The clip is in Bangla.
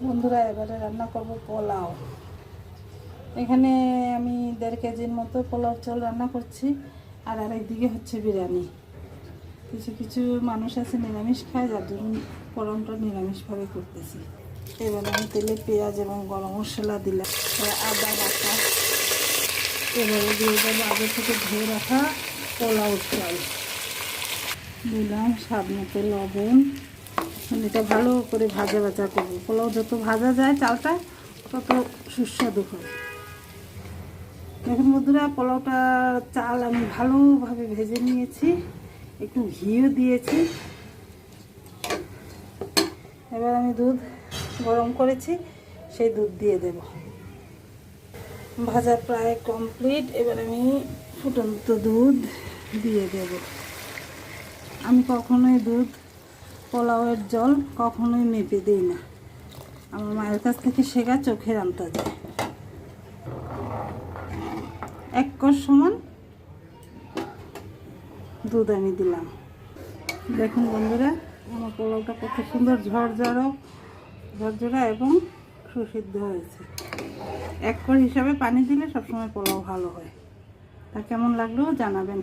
বন্ধুরা, এবারে রান্না করব পোলাও। এখানে আমি 1.5 কেজির মতো পোলাও চাল রান্না করছি, আর আরেকদিকে হচ্ছে বিরিয়ানি। কিছু কিছু মানুষ আছে নিরামিষ খায়, যার জন্য পোলাওটা নিরামিষভাবে করতেছি। এবারে আমি তেলে পেঁয়াজ এবং গরম মশলা দিলাম, আদা বাটা। এবারে দিয়ে দেবো আগে থেকে ধুয়ে রাখা পোলাও চাল, দিলাম স্বাদ মতো লবণ। এটা ভালো করে ভাজা ভাজা করবো। পোলাও যত ভাজা যায় চালটা তত সুস্বাদু হয়। দেখুন বন্ধুরা, পোলাওটা চাল আমি ভালোভাবে ভেজে নিয়েছি, একটু ঘিও দিয়েছি। এবার আমি দুধ গরম করেছি, সেই দুধ দিয়ে দেব। ভাজা প্রায় কমপ্লিট। এবার আমি ফুটন্ত দুধ দিয়ে দেব। আমি কখনোই দুধ, পোলাওয়ের জল কখনোই মেপে দিই না। আমার মায়ের কাছ থেকে শেখা চোখের আন্দাজ। 1 কষ সমান দুধ আমি দিলাম। দেখুন বন্ধুরা, আমার পোলাওটা কত সুন্দর ঝরঝরা এবং সুসিদ্ধ হয়েছে। 1 কষ হিসাবে পানি দিলে সবসময় পোলাও ভালো হয়। তা কেমন লাগলো জানাবেন।